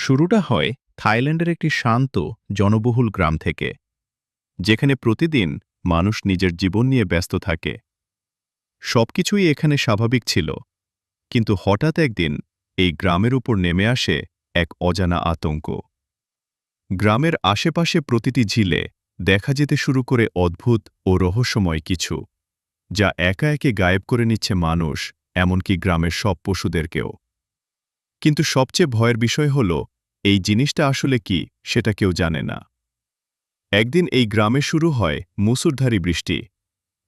শুরুটা হয় থাইল্যান্ডের একটি শান্ত জনবহুল গ্রাম থেকে, যেখানে প্রতিদিন মানুষ নিজের জীবন নিয়ে ব্যস্ত থাকে। সবকিছুই এখানে স্বাভাবিক ছিল, কিন্তু হঠাৎ একদিন এই গ্রামের উপর নেমে আসে এক অজানা আতঙ্ক। গ্রামের আশেপাশে প্রতিটি ঝিলে দেখা যেতে শুরু করে অদ্ভুত ও রহস্যময় কিছু, যা একা একে গায়েব করে নিচ্ছে মানুষ, এমনকি গ্রামের সব পশুদেরকেও। কিন্তু সবচেয়ে ভয়ের বিষয় হল, এই জিনিসটা আসলে কি সেটা কেউ জানে না। একদিন এই গ্রামে শুরু হয় মুষলধারে বৃষ্টি,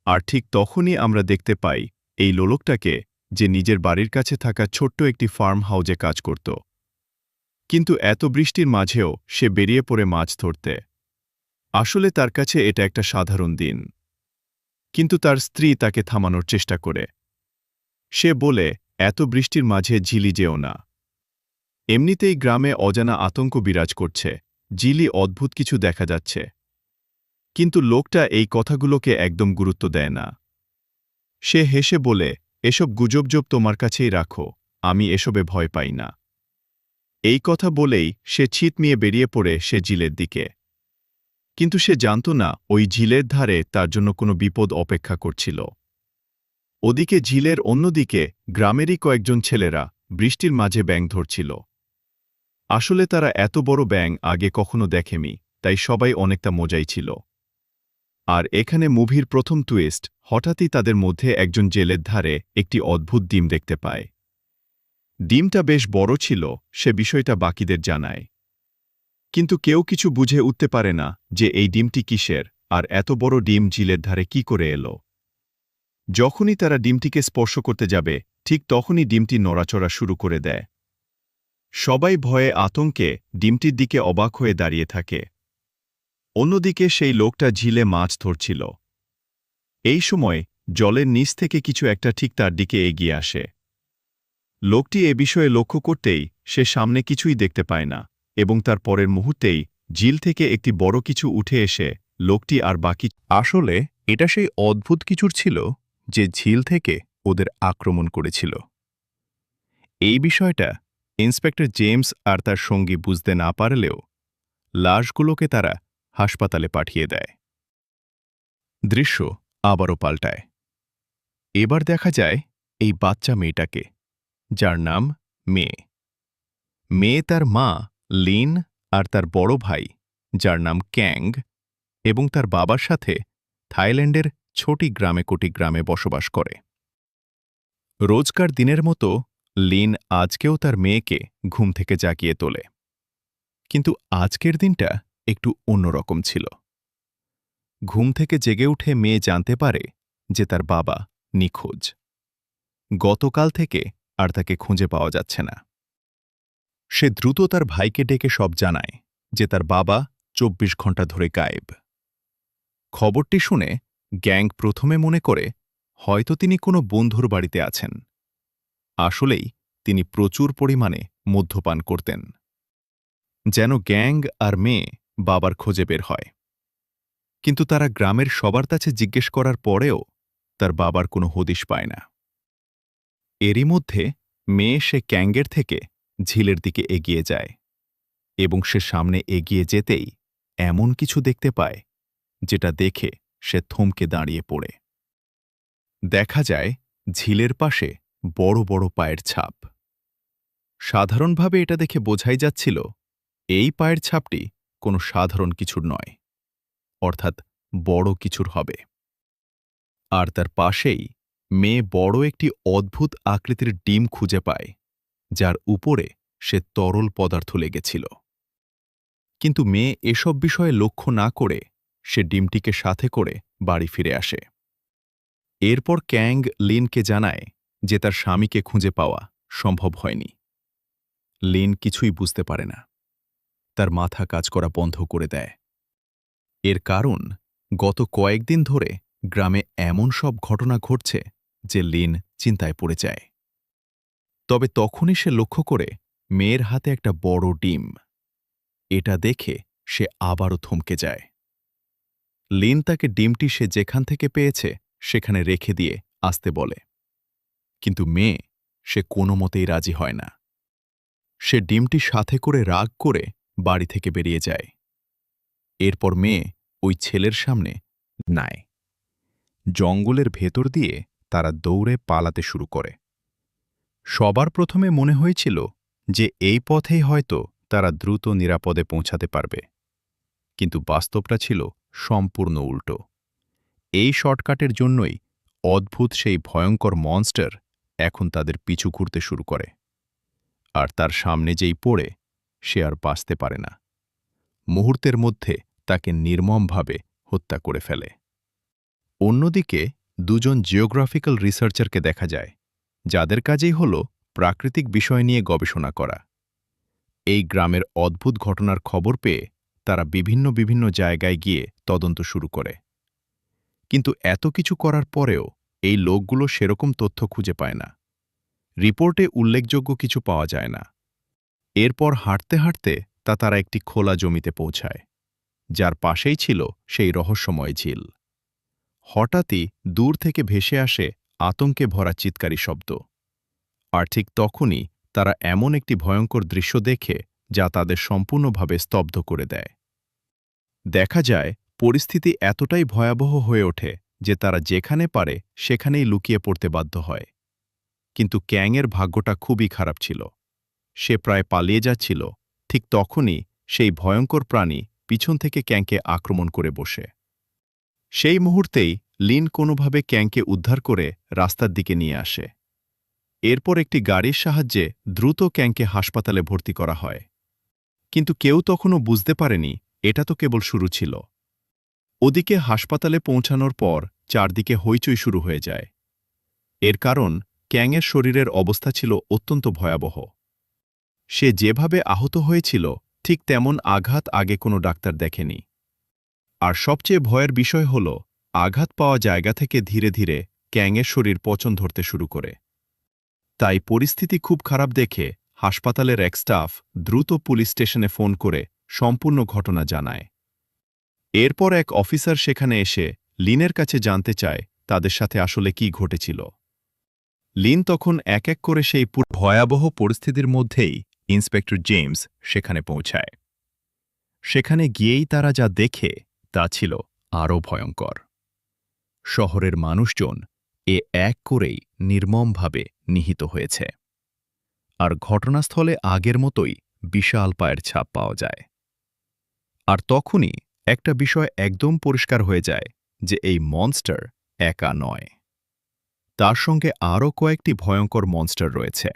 আর ঠিক তখনই আমরা দেখতে পাই এই লোকটাকে, যে নিজের বাড়ির কাছে থাকা ছোট্ট একটি ফার্ম হাউজে কাজ করত। কিন্তু এত বৃষ্টির মাঝেও সে বেরিয়ে পড়ে মাছ ধরতে। আসলে তার কাছে এটা একটা সাধারণ দিন, কিন্তু তার স্ত্রী তাকে থামানোর চেষ্টা করে। সে বলে, এত বৃষ্টির মাঝে ঝিলি যেও না। এমনিতেই গ্রামে অজানা আতঙ্ক বিরাজ করছে, ঝিলি অদ্ভুত কিছু দেখা যাচ্ছে। কিন্তু লোকটা এই কথাগুলোকে একদম গুরুত্ব দেয় না। সে হেসে বলে, এসব গুজবজব তোমার কাছেই রাখো, আমি এসবে ভয় পাই না। এই কথা বলেই সে ছিটমিয়ে বেরিয়ে পড়ে সে ঝিলের দিকে। কিন্তু সে জানত না ওই ঝিলের ধারে তার জন্য কোনো বিপদ অপেক্ষা করছিল। ওদিকে ঝিলের অন্যদিকে গ্রামেরই কয়েকজন ছেলেরা বৃষ্টির মাঝে ব্যাঙ ধরছিল। আসলে তারা এত বড় ব্যাঙ আগে কখনো দেখেনি, তাই সবাই অনেকটা মজাই ছিল। আর এখানে মুভির প্রথম টুইস্ট, হঠাৎই তাদের মধ্যে একজন জেলের ধারে একটি অদ্ভুত ডিম দেখতে পায়। ডিমটা বেশ বড় ছিল, সে বিষয়টা বাকিদের জানায়। কিন্তু কেউ কিছু বুঝে উঠতে পারে না যে এই ডিমটি কিসের, আর এত বড় ডিম ঝিলের ধারে কি করে এলো। যখনই তারা ডিমটিকে স্পর্শ করতে যাবে, ঠিক তখনই ডিমটি নড়াচড়া শুরু করে দেয়। সবাই ভয়ে আতঙ্কে ডিমটির দিকে অবাক হয়ে দাঁড়িয়ে থাকে। অন্যদিকে সেই লোকটা ঝিলে মাছ ধরছিল। এই সময় জলের নিচ থেকে কিছু একটা ঠিক তার দিকে এগিয়ে আসে। লোকটি এ বিষয়ে লক্ষ্য করতেই সে সামনে কিছুই দেখতে পায় না, এবং তার পরের মুহূর্তেই ঝিল থেকে একটি বড় কিছু উঠে এসে লোকটি আর বাকি। আসলে এটা সেই অদ্ভুত কিছুর ছিল, যে ঝিল থেকে ওদের আক্রমণ করেছিল। এই বিষয়টা ইন্সপেক্টর জেমস আর তার সঙ্গী বুঝতে না পারলেও লাশগুলোকে তারা হাসপাতালে পাঠিয়ে দেয়। দৃশ্য আবারও পাল্টায়। এবার দেখা যায় এই বাচ্চা মেয়েটাকে, যার নাম মেয়ে। মেয়ে তার মা লিন আর তার বড় ভাই, যার নাম ক্যাং, এবং তার বাবার সাথে থাইল্যান্ডের ছোটি গ্রামে বসবাস করে। রোজকার দিনের মতো লিন আজকেও তার মেয়েকে ঘুম থেকে জাগিয়ে তোলে। কিন্তু আজকের দিনটা একটু অন্যরকম ছিল। ঘুম থেকে জেগে উঠে মেয়ে জানতে পারে যে তার বাবা নিখোঁজ। গতকাল থেকে আর তাকে খুঁজে পাওয়া যাচ্ছে না। সে দ্রুত তার ভাইকে ডেকে সব জানায় যে তার বাবা ২৪ ঘন্টা ধরে গায়েব। খবরটি শুনে গ্যাং প্রথমে মনে করে হয়তো তিনি কোনো বন্ধুর বাড়িতে আছেন। আসলেই তিনি প্রচুর পরিমাণে মদ্যপান করতেন। যেন গ্যাং আর মেয়ে বাবার খোঁজে বের হয়। কিন্তু তারা গ্রামের সবার কাছে জিজ্ঞেস করার পরেও তার বাবার কোনো হদিশ পায় না। এরই মধ্যে মেয়ে সে ক্যাঙ্গের থেকে ঝিলের দিকে এগিয়ে যায়, এবং সে সামনে এগিয়ে যেতেই এমন কিছু দেখতে পায়, যেটা দেখে সে থমকে দাঁড়িয়ে পড়ে। দেখা যায় ঝিলের পাশে বড় বড় পায়ের ছাপ। সাধারণভাবে এটা দেখে বোঝাই যাচ্ছিল এই পায়ের ছাপটি কোনো সাধারণ কিছুর নয়, অর্থাৎ বড় কিছুর হবে। আর তার পাশেই মেয়ে বড় একটি অদ্ভুত আকৃতির ডিম খুঁজে পায়, যার উপরে সে তরল পদার্থ লেগেছিল। কিন্তু মেয়ে এসব বিষয়ে লক্ষ্য না করে সে ডিমটিকে সাথে করে বাড়ি ফিরে আসে। এরপর ক্যাং লিনকে জানায় যে তার স্বামীকে খুঁজে পাওয়া সম্ভব হয়নি। লিন কিছুই বুঝতে পারে না। তার মাথা কাজ করা বন্ধ করে দেয়। এর কারণ, গত কয়েকদিন ধরে গ্রামে এমন সব ঘটনা ঘটছে যে লিন চিন্তায় পড়ে যায়। তবে তখনই সে লক্ষ্য করে মেয়ের হাতে একটা বড় ডিম। এটা দেখে সে আবারও থমকে যায়। লিন তাকে ডিমটি সে যেখান থেকে পেয়েছে সেখানে রেখে দিয়ে আসতে বলে। কিন্তু মেয়ে সে কোনো মতেই রাজি হয় না। সে ডিমটি সাথে করে রাগ করে বাড়ি থেকে বেরিয়ে যায়। এরপর মেয়ে ওই ছেলের সামনে নেয়। জঙ্গলের ভেতর দিয়ে তারা দৌড়ে পালাতে শুরু করে। সবার প্রথমে মনে হয়েছিল যে এই পথেই হয়তো তারা দ্রুত নিরাপদে পৌঁছাতে পারবে, কিন্তু বাস্তবটা ছিল সম্পূর্ণ উল্টো। এই শর্টকাটের জন্যই অদ্ভুত সেই ভয়ঙ্কর মনস্টার এখন তাদের পিছু ঘুরতে শুরু করে। আর তার সামনে যেই পড়ে, সে আর বাঁচতে পারে না। মুহূর্তের মধ্যে তাকে নির্মমভাবে হত্যা করে ফেলে। অন্যদিকে দুজন জিওগ্রাফিক্যাল রিসার্চারকে দেখা যায়, যাদের কাজেই হল প্রাকৃতিক বিষয় নিয়ে গবেষণা করা। এই গ্রামের অদ্ভুত ঘটনার খবর পেয়ে তারা বিভিন্ন জায়গায় গিয়ে তদন্ত শুরু করে। কিন্তু এত কিছু করার পরেও এই লোকগুলো সেরকম তথ্য খুঁজে পায় না। রিপোর্টে উল্লেখযোগ্য কিছু পাওয়া যায় না। এরপর হাঁটতে হাঁটতে তারা একটি খোলা জমিতে পৌঁছায়, যার পাশেই ছিল সেই রহস্যময় ঝিল। হঠাৎই দূর থেকে ভেসে আসে আতঙ্কে ভরা চিৎকারী শব্দ। আর ঠিক তখনই তারা এমন একটি ভয়ঙ্কর দৃশ্য দেখে যা তাদের সম্পূর্ণভাবে স্তব্ধ করে দেয়। দেখা যায় পরিস্থিতি এতটাই ভয়াবহ হয়ে ওঠে যে তারা যেখানে পারে সেখানেই লুকিয়ে পড়তে বাধ্য হয়। কিন্তু ক্যাংয়ের ভাগ্যটা খুবই খারাপ ছিল। সে প্রায় পালিয়ে যাচ্ছিল, ঠিক তখনই সেই ভয়ঙ্কর প্রাণী পিছন থেকে ক্যাংকে আক্রমণ করে বসে। সেই মুহূর্তেই লিন কোনোভাবে ক্যাংকে উদ্ধার করে রাস্তার দিকে নিয়ে আসে। এরপর একটি গাড়ির সাহায্যে দ্রুত ক্যাংকে হাসপাতালে ভর্তি করা হয়। কিন্তু কেউ তখনও বুঝতে পারেনি এটা তো কেবল শুরু ছিল। ওদিকে হাসপাতালে পৌঁছানোর পর চারদিকে হইচই শুরু হয়ে যায়। এর কারণ ক্যাংয়ের শরীরের অবস্থা ছিল অত্যন্ত ভয়াবহ। সে যেভাবে আহত হয়েছিল ঠিক তেমন আঘাত আগে কোনো ডাক্তার দেখেনি। আর সবচেয়ে ভয়ের বিষয় হল আঘাত পাওয়া জায়গা থেকে ধীরে ধীরে ক্যাংয়ের শরীর পচন ধরতে শুরু করে। তাই পরিস্থিতি খুব খারাপ দেখে হাসপাতালের এক স্টাফ দ্রুত পুলিশ স্টেশনে ফোন করে সম্পূর্ণ ঘটনা জানায়। এরপর এক অফিসার সেখানে এসে লিনের কাছে জানতে চায় তাদের সাথে আসলে কি ঘটেছিল। লিন তখন এক এক করে সেই ভয়াবহ পরিস্থিতির মধ্যেই ইন্সপেক্টর জেমস সেখানে পৌঁছায়। সেখানে গিয়েই তারা যা দেখে তা ছিল আরও ভয়ঙ্কর। শহরের মানুষজন এক করেই নির্মমভাবে নিহত হয়েছে। আর ঘটনাস্থলে আগের মতোই বিশাল পায়ের ছাপ পাওয়া যায়। আর তখনই একটা বিষয় একদম পরিষ্কার হয়ে যায় যে এই মনস্টার একা নয়, তার সঙ্গে আরও কয়েকটি ভয়ঙ্কর মনস্টার রয়েছে।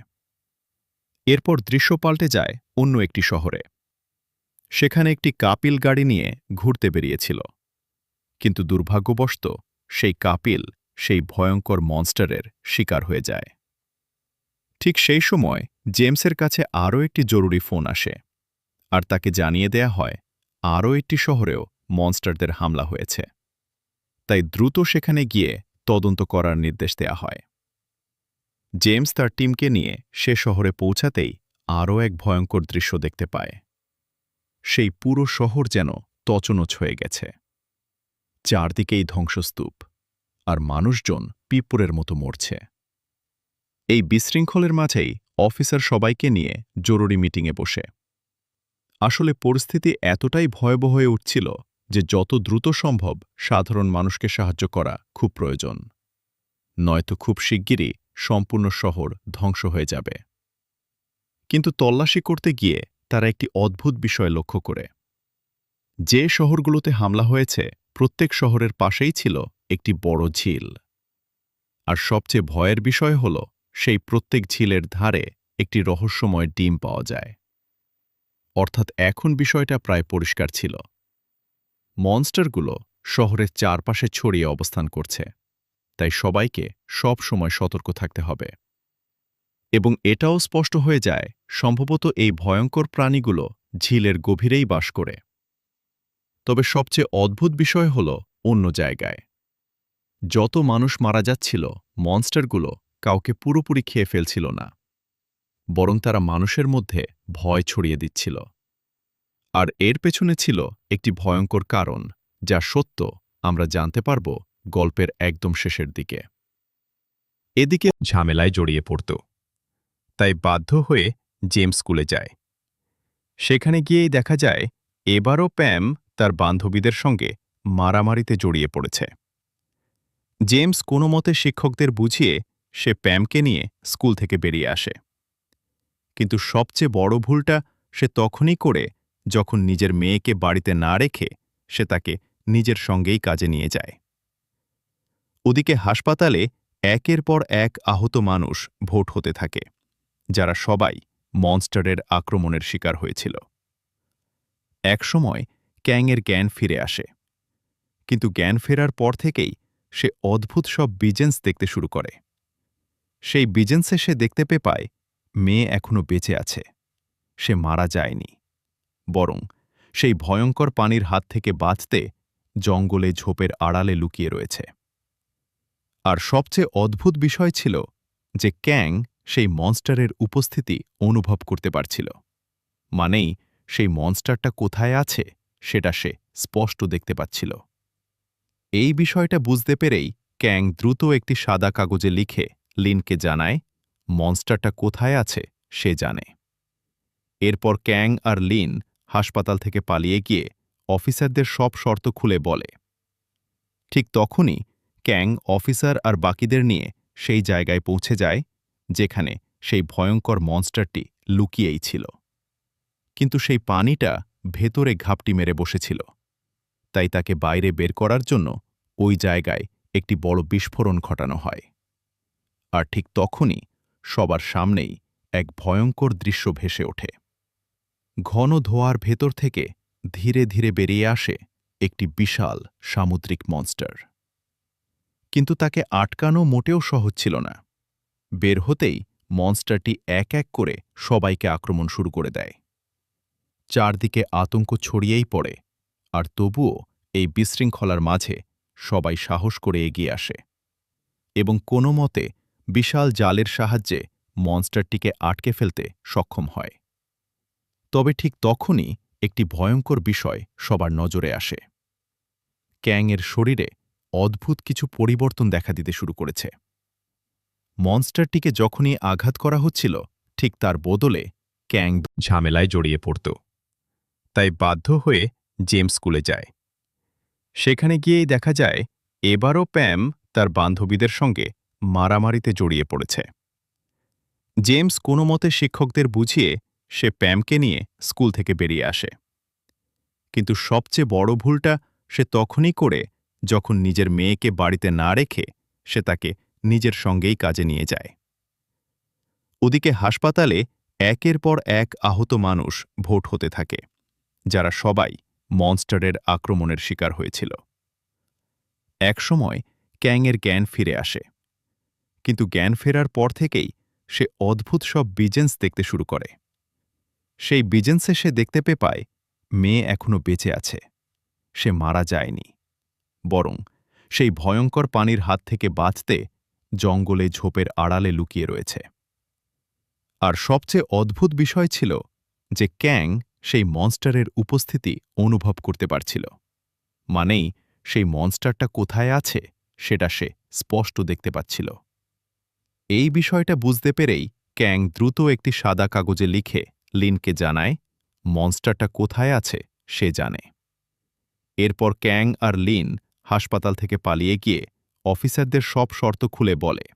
এরপর দৃশ্য পাল্টে যায় অন্য একটি শহরে। সেখানে একটি কাপিল গাড়ি নিয়ে ঘুরতে বেরিয়েছিল, কিন্তু দুর্ভাগ্যবশত সেই কাপিল সেই ভয়ঙ্কর মনস্টারের শিকার হয়ে যায়। ঠিক সেই সময় জেমসের কাছে আরও একটি জরুরি ফোন আসে, আর তাকে জানিয়ে দেয়া হয় আরও একটি শহরেও মনস্টারদের হামলা হয়েছে। তাই দ্রুত সেখানে গিয়ে তদন্ত করার নির্দেশ দেয়া হয়। জেমস তার টিমকে নিয়ে সে শহরে পৌঁছাতেই আরও এক ভয়ঙ্কর দৃশ্য দেখতে পায়। সেই পুরো শহর যেন তছনছ হয়ে গেছে। চারদিকেই ধ্বংসস্তূপ, আর মানুষজন পিঁপড়ের মতো মরছে। এই বিশৃঙ্খলের মাঝেই অফিসার সবাইকে নিয়ে জরুরি মিটিংয়ে বসে। আসলে পরিস্থিতি এতটাই ভয়াবহ হয়ে উঠছিল যে যত দ্রুত সম্ভব সাধারণ মানুষকে সাহায্য করা খুব প্রয়োজন, নয়তো খুব শিগগিরই সম্পূর্ণ শহর ধ্বংস হয়ে যাবে। কিন্তু তল্লাশি করতে গিয়ে তারা একটি অদ্ভুত বিষয় লক্ষ্য করে। যে শহরগুলোতে হামলা হয়েছে প্রত্যেক শহরের পাশেই ছিল একটি বড় ঝিল। আর সবচেয়ে ভয়ের বিষয় হল সেই প্রত্যেক ঝিলের ধারে একটি রহস্যময় ডিম পাওয়া যায়। অর্থাৎ এখন বিষয়টা প্রায় পরিষ্কার ছিল। মনস্টারগুলো শহরের চারপাশে ছড়িয়ে অবস্থান করছে, তাই সবাইকে সব সময় সতর্ক থাকতে হবে। এবং এটাও স্পষ্ট হয়ে যায় সম্ভবত এই ভয়ঙ্কর প্রাণীগুলো ঝিলের গভীরেই বাস করে। তবে সবচেয়ে অদ্ভুত বিষয় হল অন্য জায়গায়। যত মানুষ মারা যাচ্ছিল মনস্টারগুলো কাউকে পুরোপুরি খেয়ে ফেলছিল না, বরং তারা মানুষের মধ্যে ভয় ছড়িয়ে দিচ্ছিল। আর এর পেছনে ছিল একটি ভয়ঙ্কর কারণ, যা সত্য আমরা জানতে পারব গল্পের একদম শেষের দিকে। এদিকে ঝামেলায় জড়িয়ে পড়ত, তাই বাধ্য হয়ে জেমস স্কুলে যায়। সেখানে গিয়েই দেখা যায় এবারও প্যাম তার বান্ধবীদের সঙ্গে মারামারিতে জড়িয়ে পড়েছে। জেমস কোনো মতে শিক্ষকদের বুঝিয়ে সে প্যামকে নিয়ে স্কুল থেকে বেরিয়ে আসে। কিন্তু সবচেয়ে বড় ভুলটা সে তখনই করে যখন নিজের মেয়েকে বাড়িতে না রেখে সে তাকে নিজের সঙ্গেই কাজে নিয়ে যায়। ওদিকে হাসপাতালে একের পর এক আহত মানুষ ভোট হতে থাকে, যারা সবাই মনস্টারের আক্রমণের শিকার হয়েছিল। একসময় ক্যাংয়ের জ্ঞান ফিরে আসে, কিন্তু জ্ঞান ফেরার পর থেকেই সে অদ্ভুত সব বিজেন্স দেখতে শুরু করে। সেই বিজেন্সে সে দেখতে পায় মেয়ে এখনো বেঁচে আছে, সে মারা যায়নি, বরং সেই ভয়ঙ্কর পানির হাত থেকে বাঁচতে জঙ্গলে ঝোপের আড়ালে লুকিয়ে রয়েছে। আর সবচেয়ে অদ্ভুত বিষয় ছিল যে ক্যাং সেই মনস্টারের উপস্থিতি অনুভব করতে পারছিল, মানেই সেই মনস্টারটা কোথায় আছে সেটা সে স্পষ্ট দেখতে পাচ্ছিল। এই বিষয়টা বুঝতে পেরেই ক্যাং দ্রুত একটি সাদা কাগজে লিখে লিনকে জানায় মনস্টারটা কোথায় আছে সে জানে। এরপর ক্যাং আর লিন হাসপাতাল থেকে পালিয়ে গিয়ে অফিসারদের সব শর্ত খুলে বলে। ঠিক তখনই ক্যাং অফিসার আর বাকিদের নিয়ে সেই জায়গায় পৌঁছে যায় যেখানে সেই ভয়ঙ্কর মনস্টারটি লুকিয়েই ছিল। কিন্তু সেই পানিটা ভেতরে ঘাপটি মেরে বসেছিল, তাই তাকে বাইরে বের করার জন্য ওই জায়গায় একটি বড় বিস্ফোরণ ঘটানো হয়। আর ঠিক তখনই সবার সামনেই এক ভয়ঙ্কর দৃশ্য ভেসে ওঠে। ঘন ধোঁয়ার ভেতর থেকে ধীরে ধীরে বেরিয়ে আসে একটি বিশাল সামুদ্রিক মনস্টার। কিন্তু তাকে আটকানো মোটেও সহজ ছিল না। বের হতেই মনস্টারটি এক এক করে সবাইকে আক্রমণ শুরু করে দেয়। চারদিকে আতঙ্ক ছড়িয়েই পড়ে, আর তবুও এই বিশৃঙ্খলার মাঝে সবাই সাহস করে এগিয়ে আসে এবং কোনো মতে বিশাল জালের সাহায্যে মনস্টারটিকে আটকে ফেলতে সক্ষম হয়। তবে ঠিক তখনই একটি ভয়ঙ্কর বিষয় সবার নজরে আসে। ক্যাংয়ের শরীরে অদ্ভুত কিছু পরিবর্তন দেখা দিতে শুরু করেছে। মনস্টারটিকে যখনই আঘাত করা হচ্ছিল, ঠিক তার বদলে ক্যাং ঝামেলায় জড়িয়ে পড়ত। তাই বাধ্য হয়ে জেমস স্কুলে যায়। সেখানে গিয়েই দেখা যায় এবারও প্যাম তার বান্ধবীদের সঙ্গে মারামারিতে জড়িয়ে পড়েছে। জেমস কোনো মতে শিক্ষকদের বুঝিয়ে সে প্যামকে নিয়ে স্কুল থেকে বেরিয়ে আসে। কিন্তু সবচেয়ে বড় ভুলটা সে তখনই করে যখন নিজের মেয়েকে বাড়িতে না রেখে সে তাকে নিজের সঙ্গেই কাজে নিয়ে যায়। ওদিকে হাসপাতালে একের পর এক আহত মানুষ ভোট হতে থাকে, যারা সবাই মনস্টারের আক্রমণের শিকার হয়েছিল। একসময় ক্যাংয়ের জ্ঞান ফিরে আসে, কিন্তু জ্ঞান ফেরার পর থেকেই সে অদ্ভুত সব বিজেন্স দেখতে শুরু করে। সেই বিজেন্সে সে দেখতে পায় মেয়ে এখনো বেঁচে আছে, সে মারা যায়নি, বরং সেই ভয়ঙ্কর পানির হাত থেকে বাঁচতে জঙ্গলে ঝোপের আড়ালে লুকিয়ে রয়েছে। আর সবচেয়ে অদ্ভুত বিষয় ছিল যে ক্যাং সেই মনস্টারের উপস্থিতি অনুভব করতে পারছিল, মানেই সেই মনস্টারটা কোথায় আছে সেটা সে স্পষ্ট দেখতে পাচ্ছিল। এই বিষয়টা বুঝতে পেরেই ক্যাং দ্রুত একটি সাদা কাগজে লিখে লিনকে জানায় মনস্টারটা কোথায় আছে সে জানে। এরপর ক্যাং আর লিন হাসপাতাল থেকে পালিয়ে গিয়ে অফিসারদের সব শর্ত খুলে বলে।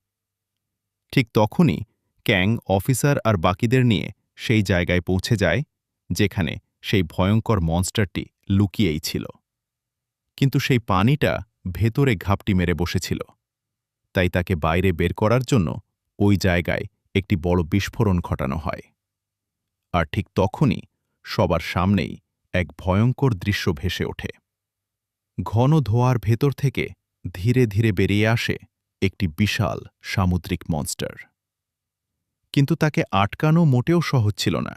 ঠিক তখনই ক্যাং অফিসার আর বাকিদের নিয়ে সেই জায়গায় পৌঁছে যায় যেখানে সেই ভয়ঙ্কর মনস্টারটি লুকিয়েই ছিল। কিন্তু সেই পানিটা ভেতরে ঘাপটি মেরে বসেছিল, তাই তাকে বাইরে বের করার জন্য ওই জায়গায় একটি বড় বিস্ফোরণ ঘটানো হয়। আর ঠিক তখনই সবার সামনেই এক ভয়ঙ্কর দৃশ্য ভেসে ওঠে। ঘন ধোঁয়ার ভেতর থেকে ধীরে ধীরে বেরিয়ে আসে একটি বিশাল সামুদ্রিক মনস্টার। কিন্তু তাকে আটকানো মোটেও সহজ ছিল না।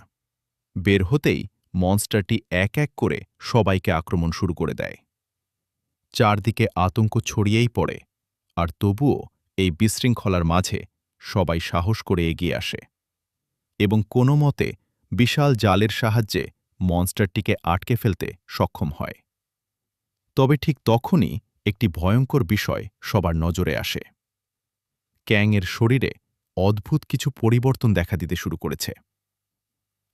বের হতেই মনস্টারটি এক এক করে সবাইকে আক্রমণ শুরু করে দেয়। চারদিকে আতঙ্ক ছড়িয়েই পড়ে, আর তবুও এই বিশৃঙ্খলার মাঝে সবাই সাহস করে এগিয়ে আসে এবং কোনো মতে বিশাল জালের সাহায্যে মনস্টারটিকে আটকে ফেলতে সক্ষম হয়। তবে ঠিক তখনই একটি ভয়ঙ্কর বিষয় সবার নজরে আসে। ক্যাংয়ের শরীরে অদ্ভুত কিছু পরিবর্তন দেখা দিতে শুরু করেছে।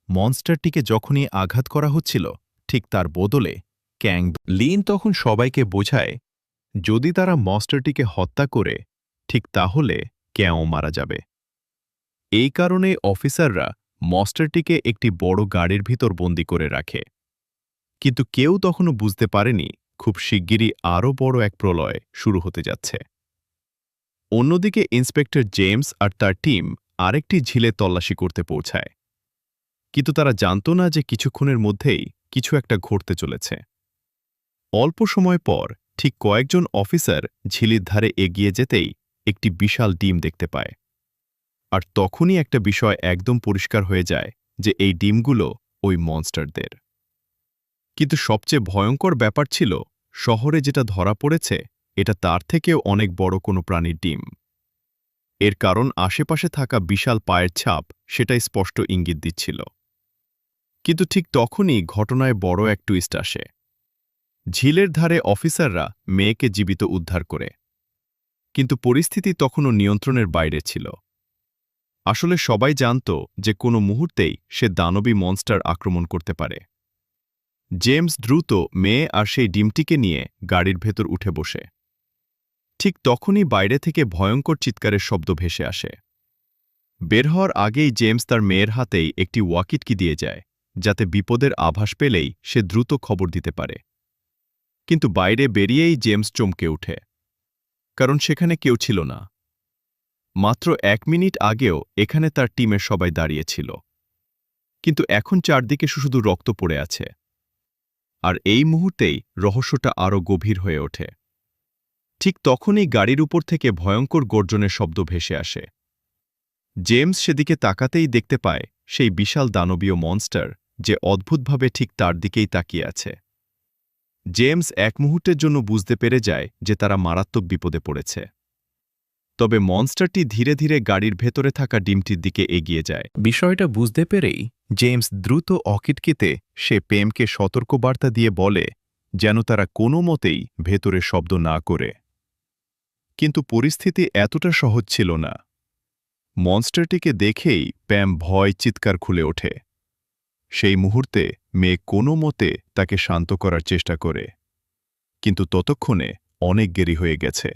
মনস্টারটিকে যখনই আঘাত করা হচ্ছিল ঠিক তার বদলে ক্যাং লিন তখন সবাইকে বোঝায় যদি তারা মনস্টারটিকে হত্যা করে ঠিক তাহলে ক্যাও মারা যাবে। এই কারণে অফিসাররা মনস্টারটিকে একটি বড় গাড়ির ভিতর বন্দী করে রাখে। কিন্তু কেউ তখনও বুঝতে পারেনি খুব শিগগিরই আরও বড় এক প্রলয় শুরু হতে যাচ্ছে। অন্যদিকে ইন্সপেক্টর জেমস আর তার টিম আরেকটি ঝিলে তল্লাশি করতে পৌঁছায়, কিন্তু তারা জানত না যে কিছুক্ষণের মধ্যেই কিছু একটা ঘটতে চলেছে। অল্প সময় পর ঠিক কয়েকজন অফিসার ঝিলির ধারে এগিয়ে যেতেই একটি বিশাল ডিম দেখতে পায়। আর তখনই একটা বিষয় একদম পরিষ্কার হয়ে যায় যে এই ডিমগুলো ওই মনস্টারদের। কিন্তু সবচেয়ে ভয়ঙ্কর ব্যাপার ছিল শহরে যেটা ধরা পড়েছে এটা তার থেকেও অনেক বড় কোনো প্রাণীর ডিম। এর কারণ আশেপাশে থাকা বিশাল পায়ের ছাপ সেটাই স্পষ্ট ইঙ্গিত দিচ্ছিল। কিন্তু ঠিক তখনই ঘটনায় বড় এক টুইস্ট আসে। ঝিলের ধারে অফিসাররা মেয়েকে জীবিত উদ্ধার করে, কিন্তু পরিস্থিতি তখনও নিয়ন্ত্রণের বাইরে ছিল। আসলে সবাই জানত যে কোনো মুহূর্তেই সে দানবী মনস্টার আক্রমণ করতে পারে। জেমস দ্রুত মেয়ে আর সেই ডিমটিকে নিয়ে গাড়ির ভেতর উঠে বসে। ঠিক তখনই বাইরে থেকে ভয়ঙ্কর চিৎকারের শব্দ ভেসে আসে। বের হওয়ার আগেই জেমস তার মেয়ের হাতেই একটি ওয়াকিটকি দিয়ে যায়, যাতে বিপদের আভাস পেলেই সে দ্রুত খবর দিতে পারে। কিন্তু বাইরে বেরিয়েই জেমস চমকে ওঠে, কারণ সেখানে কেউ ছিল না। মাত্র 1 মিনিট আগেও এখানে তার টিমের সবাই দাঁড়িয়েছিল, কিন্তু এখন চারদিকে শুধু রক্ত পড়ে আছে। আর এই মুহূর্তেই রহস্যটা আরও গভীর হয়ে ওঠে। ঠিক তখনই গাড়ির উপর থেকে ভয়ঙ্কর গর্জনের শব্দ ভেসে আসে। জেমস সেদিকে তাকাতেই দেখতে পায় সেই বিশাল দানবীয় মনস্টার, যে অদ্ভুতভাবে ঠিক তার দিকেই তাকিয়ে আছে। জেমস এক মুহূর্তের জন্য বুঝতে পেরে যায় যে তারা মারাত্মক বিপদে পড়েছে। তবে মনস্টারটি ধীরে ধীরে গাড়ির ভেতরে থাকা ডিমটির দিকে এগিয়ে যায়। বিষয়টা বুঝতে পেরেই জেমস দ্রুত অকিটকিতে সে পেমকে সতর্কবার্তা দিয়ে বলে যেন তারা কোনো মতেই ভেতরে শব্দ না করে। কিন্তু পরিস্থিতি এতটা সহজ ছিল না। মনস্টারটিকে দেখেই প্যাম ভয় চিৎকার খুলে ওঠে। সেই মুহূর্তে মেয়ে কোনো মতে তাকে শান্ত করার চেষ্টা করে, কিন্তু ততক্ষণে অনেক দেরি হয়ে গেছে।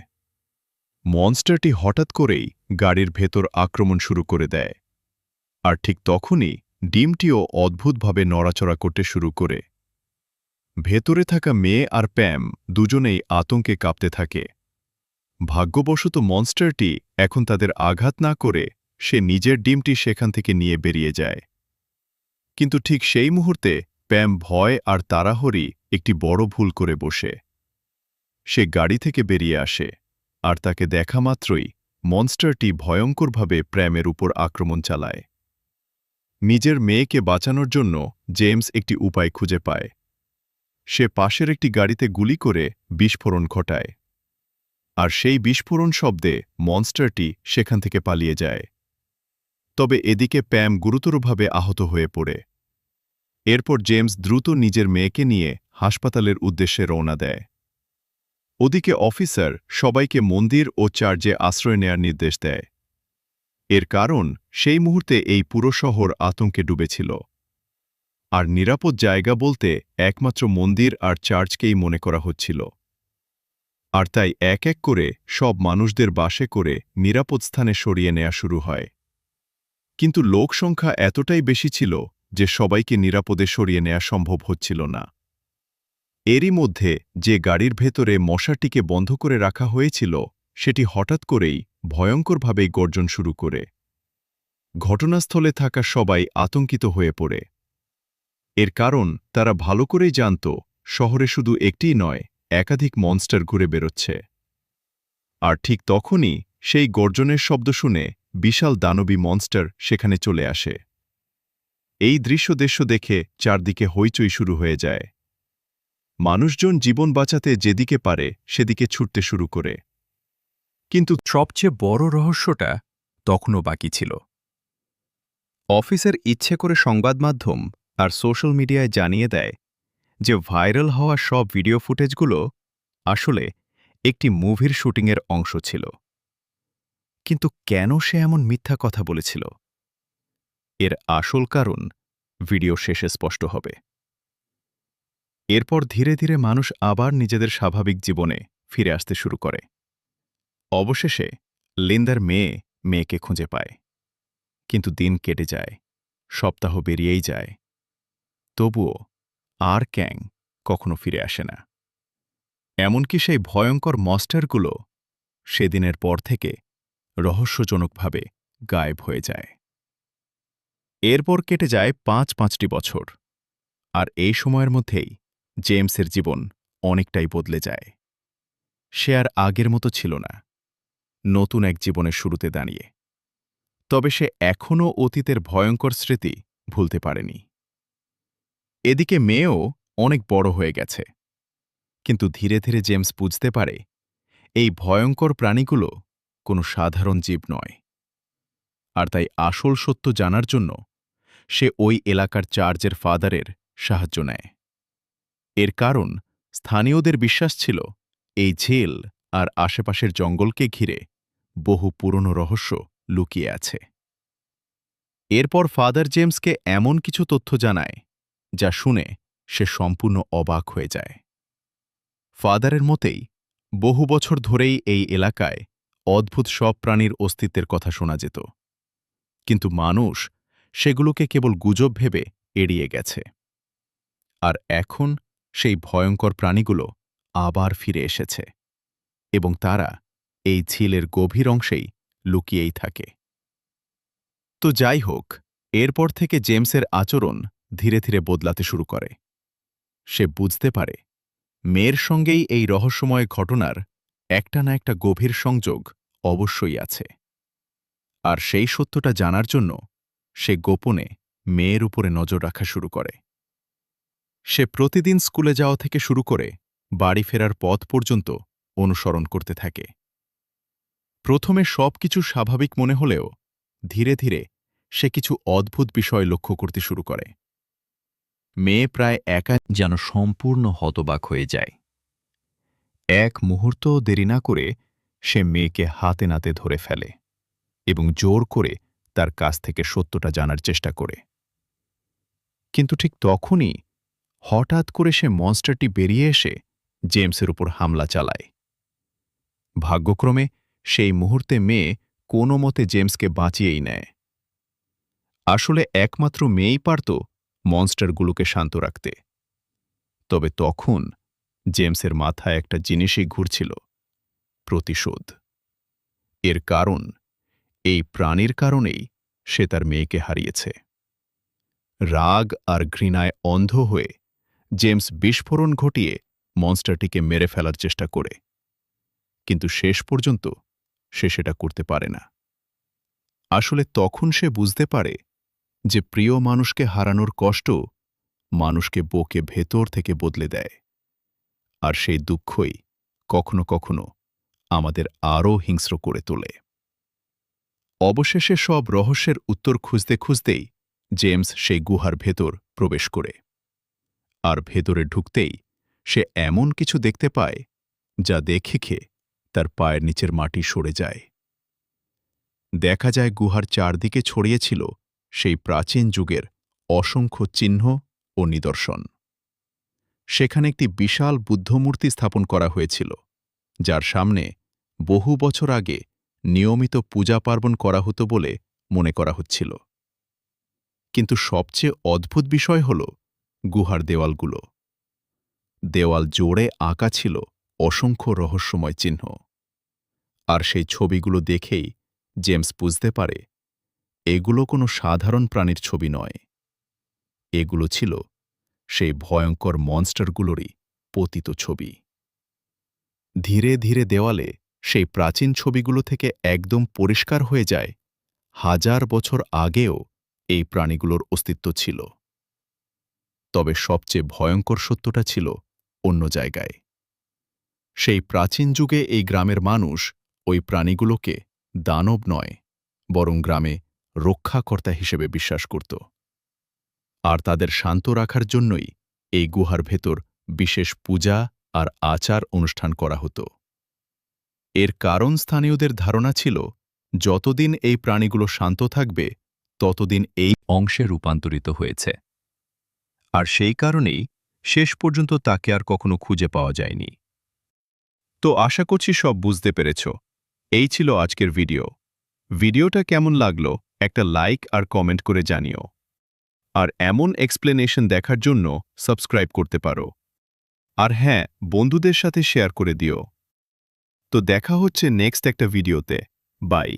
মনস্টারটি হঠাৎ করেই গাড়ির ভেতর আক্রমণ শুরু করে দেয়, আর ঠিক তখনই ডিমটিও অদ্ভুতভাবে নড়াচড়া করতে শুরু করে। ভেতরে থাকা মেয়ে আর প্যাম দুজনেই আতঙ্কে কাঁপতে থাকে। ভাগ্যবশত মনস্টারটি এখন তাদের আঘাত না করে সে নিজের ডিমটি সেখান থেকে নিয়ে বেরিয়ে যায়। কিন্তু ঠিক সেই মুহূর্তে প্যাম ভয় আর তাড়াহুড়ি একটি বড় ভুল করে বসে। সে গাড়ি থেকে বেরিয়ে আসে, আর তাকে দেখা মাত্রই মনস্টারটি ভয়ঙ্করভাবে প্যামের উপর আক্রমণ চালায়। নিজের মেয়েকে বাঁচানোর জন্য জেমস একটি উপায় খুঁজে পায়। সে পাশের একটি গাড়িতে গুলি করে বিস্ফোরণ ঘটায়, আর সেই বিস্ফোরণ শব্দে মনস্টারটি সেখান থেকে পালিয়ে যায়। তবে এদিকে প্যাম গুরুতরভাবে আহত হয়ে পড়ে। এরপর জেমস দ্রুত নিজের মেয়েকে নিয়ে হাসপাতালের উদ্দেশ্যে রওনা দেয়। ওদিকে অফিসার সবাইকে মন্দির ও চার্চে আশ্রয় নেয়ার নির্দেশ দেয়। এর কারণ সেই মুহূর্তে এই পুরো শহর আতঙ্কে ডুবেছিল, আর নিরাপদ জায়গা বলতে একমাত্র মন্দির আর চার্চকেই মনে করা হচ্ছিল। আর তাই এক এক করে সব মানুষদের বাসে করে নিরাপদ স্থানে সরিয়ে নেওয়া শুরু হয়। কিন্তু লোকসংখ্যা এতটাই বেশি ছিল যে সবাইকে নিরাপদে সরিয়ে নেওয়া সম্ভব হচ্ছিল না। এরই মধ্যে যে গাড়ির ভেতরে মশাটিকে বন্ধ করে রাখা হয়েছিল সেটি হঠাৎ করেই ভয়ঙ্করভাবেই গর্জন শুরু করে। ঘটনাস্থলে থাকা সবাই আতঙ্কিত হয়ে পড়ে। এর কারণ তারা ভালো করেই জানত শহরে শুধু একটিই নয়, একাধিক মনস্টার ঘুরে বেরোচ্ছে। আর ঠিক তখনই সেই গর্জনের শব্দ শুনে বিশাল দানবী মনস্টার সেখানে চলে আসে। এই দৃশ্য দেখে চারদিকে হইচই শুরু হয়ে যায়। মানুষজন জীবন বাঁচাতে যেদিকে পারে সেদিকে ছুটতে শুরু করে। কিন্তু সবচেয়ে বড় রহস্যটা তখনও বাকি ছিল। অফিসের ইচ্ছে করে সংবাদ মাধ্যম আর সোশ্যাল মিডিয়ায় জানিয়ে দেয় যে ভাইরাল হওয়া সব ভিডিও ফুটেজগুলো আসলে একটি মুভির শুটিংয়ের অংশ ছিল। কিন্তু কেন সে এমন মিথ্যা কথা বলেছিল? এর আসল কারণ ভিডিও শেষে স্পষ্ট হবে। এরপর ধীরে ধীরে মানুষ আবার নিজেদের স্বাভাবিক জীবনে ফিরে আসতে শুরু করে। অবশেষে লিন্দার মেয়েকে খুঁজে পায়। কিন্তু দিন কেটে যায়, সপ্তাহ বেরিয়েই যায়। তবুও আর ক্যাং কখনো ফিরে আসে না। এমনকি সেই ভয়ঙ্কর মনস্টারগুলো সেদিনের পর থেকে রহস্যজনকভাবে গায়েব হয়ে যায়। এরপর কেটে যায় ৫টি বছর। আর এই সময়ের মধ্যেই জেমসের জীবন অনেকটাই বদলে যায়। সে আর আগের মতো ছিল না, নতুন এক জীবনের শুরুতে দাঁড়িয়ে। তবে সে এখনও অতীতের ভয়ঙ্কর স্মৃতি ভুলতে পারেনি। এদিকে মেয়েও অনেক বড় হয়ে গেছে। কিন্তু ধীরে ধীরে জেমস বুঝতে পারে এই ভয়ঙ্কর প্রাণীগুলো কোনো সাধারণ জীব নয়। আর তাই আসল সত্য জানার জন্য সে ওই এলাকার চার্চের ফাদারের সাহায্য নেয়। এর কারণ স্থানীয়দের বিশ্বাস ছিল এই ঝিল আর আশেপাশের জঙ্গলকে ঘিরে বহু পুরনো রহস্য লুকিয়ে আছে। এরপর ফাদার জেমসকে এমন কিছু তথ্য জানায় যা শুনে সে সম্পূর্ণ অবাক হয়ে যায়। ফাদারের মতেই বহু বছর ধরেই এই এলাকায় অদ্ভুত সব প্রাণীর অস্তিত্বের কথা শোনা যেত, কিন্তু মানুষ সেগুলোকে কেবল গুজব ভেবে এড়িয়ে গেছে। আর এখন সেই ভয়ঙ্কর প্রাণীগুলো আবার ফিরে এসেছে এবং তারা এই ঝিলের গভীর অংশেই লুকিয়েই থাকে। তো যাই হোক, এরপর থেকে জেমসের আচরণ ধীরে ধীরে বদলাতে শুরু করে। সে বুঝতে পারে মেয়ের সঙ্গেই এই রহস্যময় ঘটনার একটা না একটা গভীর সংযোগ অবশ্যই আছে। আর সেই সত্যটা জানার জন্য সে গোপনে মেয়ের উপরে নজর রাখা শুরু করে। সে প্রতিদিন স্কুলে যাওয়া থেকে শুরু করে বাড়ি ফেরার পথ পর্যন্ত অনুসরণ করতে থাকে। প্রথমে সবকিছু স্বাভাবিক মনে হলেও ধীরে ধীরে সে কিছু অদ্ভুত বিষয় লক্ষ্য করতে শুরু করে। মেয়ে প্রায় একা যেন সম্পূর্ণ হতবাক হয়ে যায়। এক মুহূর্ত দেরি না করে সে মেয়েকে হাতে নাতে ধরে ফেলে এবং জোর করে তার কাছ থেকে সত্যটা জানার চেষ্টা করে। কিন্তু ঠিক তখনই হঠাৎ করে সে মনস্টারটি বেরিয়ে এসে জেমসের উপর হামলা চালায়। ভাগ্যক্রমে সেই মুহূর্তে মেয়ে কোনো মতে জেমসকে বাঁচিয়েই নেয়। আসলে একমাত্র মেয়েই পারত মনস্টারগুলোকে শান্ত রাখতে। তবে তখন জেমসের মাথায় একটা জিনিসই ঘুরছিল: প্রতিশোধ। এর কারণ এই প্রাণীর কারণেই সে তার মেয়েকে হারিয়েছে। রাগ আর ঘৃণায় অন্ধ হয়ে জেমস বিস্ফোরণ ঘটিয়ে মনস্টারটিকে মেরে ফেলার চেষ্টা করে, কিন্তু শেষ পর্যন্ত সে সেটা করতে পারে না। আসলে তখন সে বুঝতে পারে যে প্রিয় মানুষকে হারানোর কষ্ট মানুষকে বুকে ভেতর থেকে বদলে দেয়, আর সেই দুঃখই কখনো কখনো আমাদের আরও হিংস্র করে তোলে। অবশেষে সব রহস্যের উত্তর খুঁজতে খুঁজতেই জেমস সেই গুহার ভেতর প্রবেশ করে। আর ভেতরে ঢুকতেই সে এমন কিছু দেখতে পায় যা দেখে তার পায়ের নিচের মাটি সরে যায়। দেখা যায় গুহার চারদিকে ছড়িয়েছিল সেই প্রাচীন যুগের অসংখ্য চিহ্ন ও নিদর্শন। সেখানে একটি বিশাল বুদ্ধমূর্তি স্থাপন করা হয়েছিল, যার সামনে বহু বছর আগে নিয়মিত পূজা পার্বণ করা হতো বলে মনে করা হচ্ছিল। কিন্তু সবচেয়ে অদ্ভুত বিষয় হল গুহার দেওয়ালগুলো। দেওয়াল জোড়ে আঁকা ছিল অসংখ্য রহস্যময় চিহ্ন। আর সেই ছবিগুলো দেখেই জেমস বুঝতে পারে এগুলো কোনো সাধারণ প্রাণীর ছবি নয়। এগুলো ছিল সেই ভয়ঙ্কর মনস্টারগুলোরই পতিত ছবি। ধীরে ধীরে দেওয়ালে সেই প্রাচীন ছবিগুলো থেকে একদম পরিষ্কার হয়ে যায় হাজার বছর আগেও এই প্রাণীগুলোর অস্তিত্ব ছিল। তবে সবচেয়ে ভয়ঙ্কর সত্যটা ছিল অন্য জায়গায়। সেই প্রাচীন যুগে এই গ্রামের মানুষ ওই প্রাণীগুলোকে দানব নয়, বরং গ্রামে রক্ষাকর্তা হিসেবে বিশ্বাস করত। আর তাদের শান্ত রাখার জন্যই এই গুহার ভেতর বিশেষ পূজা আর আচার অনুষ্ঠান করা হতো। এর কারণ স্থানীয়দের ধারণা ছিল যতদিন এই প্রাণীগুলো শান্ত থাকবে ততদিন এই অংশে রূপান্তরিত হয়েছে। আর সেই কারণেই শেষ পর্যন্ত তাকে আর কখনো খুঁজে পাওয়া যায়নি। তো আশা করছি সব বুঝতে পেরেছ। এই ছিল আজকের ভিডিও। ভিডিওটা কেমন লাগলো একটা লাইক আর কমেন্ট করে জানিও। আর এমন এক্সপ্লেনেশন দেখার জন্য সাবস্ক্রাইব করতে পারো। আর হ্যাঁ, বন্ধুদের সাথে শেয়ার করে দিও। তো দেখা হচ্ছে নেক্সট একটা ভিডিওতে। বাই।